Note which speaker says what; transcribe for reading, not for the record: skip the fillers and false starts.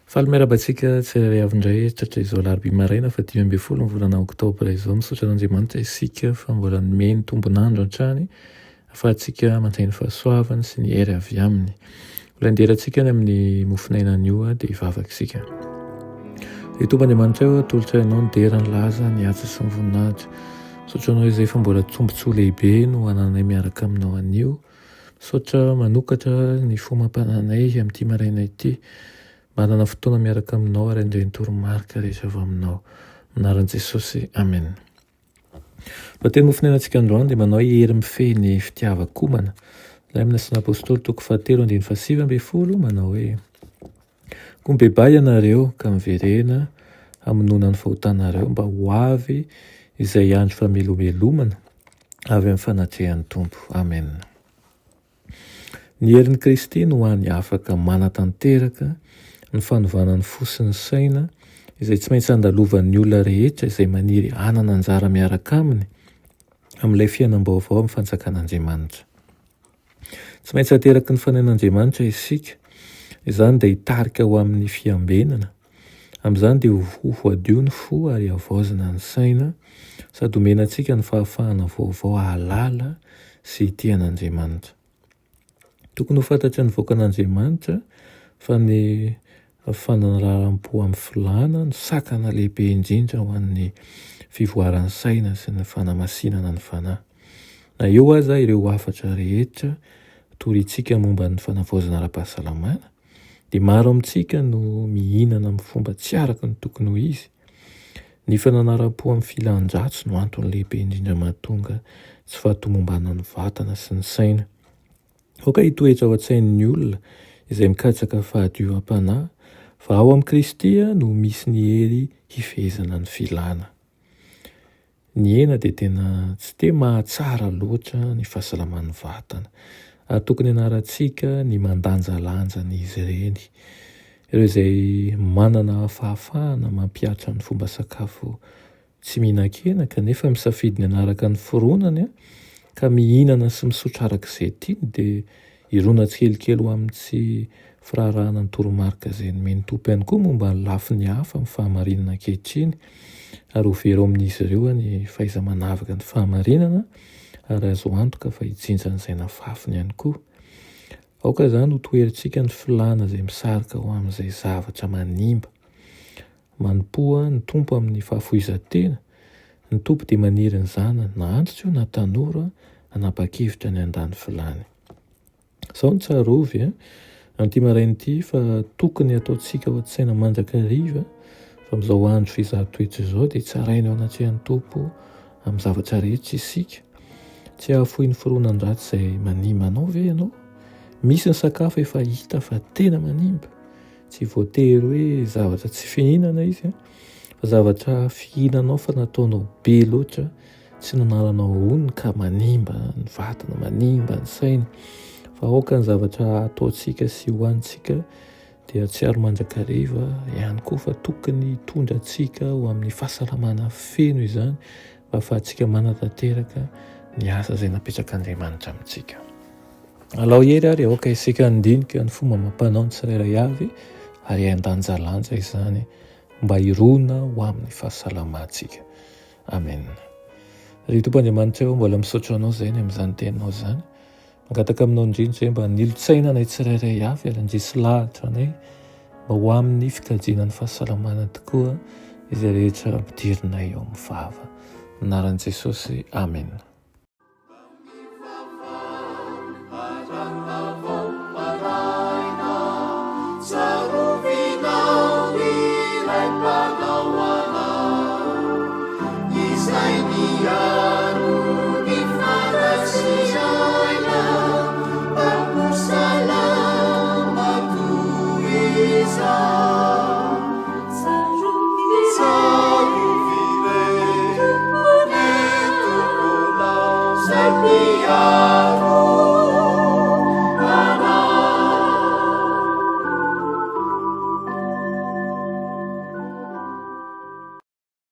Speaker 1: Faly miarabantsika tsirairay avy indray tratra izao alarobia maraina fa 5 ny volana oktobra izao misaotra an'Andriamanitra isika fa mbola nomeny tombonandro hatrany ahafahantsika mantainy fahasoavany sy ny hery avy aminy. Mbola nderantsika ny amin'ny mofinainany io dia hivavaka isika. Dia Tomban'Andriamanitra io tolotra ianao ny dera ny laza ny atsa sy ny voninahitra. Misaotra anao izay fa mbola tombontsoa lehibe no ananay miaraka aminao anio. Misaotra manokatra ny fomam-pananay amin'ity maraina ity. Manana fotoana miaraka aminao ary indray ny toromarika rehetra avy aminao. Anaran'i Jesosy, amen. Teny mofinainantsika androany dia manao hery mifehy fitiavakomana. Ilay amin'ny Asina Apôstôly 7:7 manao hoe: koa mibebay ianareo ka miverena hamonona ny fahotanareo mba ho avy izay andro famelomelomana avy amin'ny fanatrehan'ny Tompo. Amen. Ny herin'i Kristy no hany afaka manatanteraka ny fanovana ny fo sy ny saina izay tsy maintsy andalovan'ny olona rehetra izay maniry hanana anjara miaraka aminy amin'ilay fiainam-baovao amin'ny fanjakan'Andriamanitra. Tsy maintsy ateraky ny fanahin'Andriamanitra isika, izany dia hitarika ho amin'ny fiambenana. Amin'izany dia ho adio ny fo ary havaozana ny saina sady omena antsika ny fahafahana vaovao ahalala sy ity an'Andriamanitra. Tokony ho fantatry ny voakan'Andriamanitra fa ny fanararam-po amin'ny filàna no sakana lehibe indrindra ho an'ny fivoaran'ny saina sy ny fanamasinana ny fanahy. Na eo aza ireo hafatra rehetra torintsika momba ny fanavaozana ara-pahasalamana, dia maro amintsika no mihinana amin'ny fomba tsy araka ny tokony ho izy. Ny fananaram-po amin'ny filan-dratso no antony lehibe indrindra mahatonga tsy fahatomombanana ny vatana sy ny saina. Aoka hitoetra ao an-tsain'ny olona izay mikatsaka fahadiovam-panahy fa ao amin'i Kristy no misy ny hery hifehezana ny filàna. Ny hena dia tena tsy dia mahatsara loatra ny fahasalaman'ny vatana. Tokony hanarantsika ny mandanjalanja izy ireny. Ireo izay manana fahafahana mampiatra ny fomba sakafo tsy mihinan-kena kanefa misafidy ny hanaraka ny foronany ka mihinana sy misotro arak'izay tiany dia irona tsikelikely ho amin'ny tsy firarahana ny toromarika izay nomeny Tompo ihany koa momba ny lafiny hafa amin'ny fahamarinana ankehitriny ary ho very amin'izy ireo ny fahaiza-manavaka ny fahamarinana ary azo antoka fa hijinjan'izay nafafiny ihany koa. Aoka izany ho toerintsika ny filàna izay misarika ho amin'izay zavatra manimba. Manompoa ny Tompo amin'ny fahafohizan-tena. Ny Tompo dia maniry ny zanany na antitra io na tanora hanapa-kevitra ny handany filàny. Izao ny tsarovy an'ity maraina ity fa tokony ataontsika ao an-tsaina mandrakariva fa amin'izao andro fizahan-toetra izao dia tsaraina ao anatrehan'ny Tompo amin'ny zavatra rehetra isika. Tsy hahafoy ny foronan-dratsy izay manimba anao ve ianao? Misy ny sakafo efa hita fa tena manimba. Tsy voatery hoe zavatra tsy fihinana izy fa zavatra fihinanao fa nataonao be loatra, tsy nanaranao honiny ka manimba ny vatana, manimba ny saina. Fa aoka ny zavatra ataontsika sy hohanintsika dia tsiaro mandrakariva ihany koa fa tokony hitondra antsika ho amin'ny fahasalamana feno izany mba ahafahantsika manatanteraka ny asa izay napetrak'Andriamanitra amintsika. Alao hery ary aoka isika handinika ny fomba amam-panao ny tsirairay avy ary handanjalanja izany mba hirona ho amin'ny fahasalamantsika. Amen. Ry Tompon'Andriamanitra eo mbola misaotra anao izay ny amin'izany teninao izany. Mangataka aminao indrindra izay mba nilotsaina anay tsirairay avy ary handrisy lahatra anay mba ho amin'ny fikajiana ny fahasalamana tokoa izay rehetra ampidirinay eo amin'ny vava. Anaran'i Jesosy, amen.
Speaker 2: Izay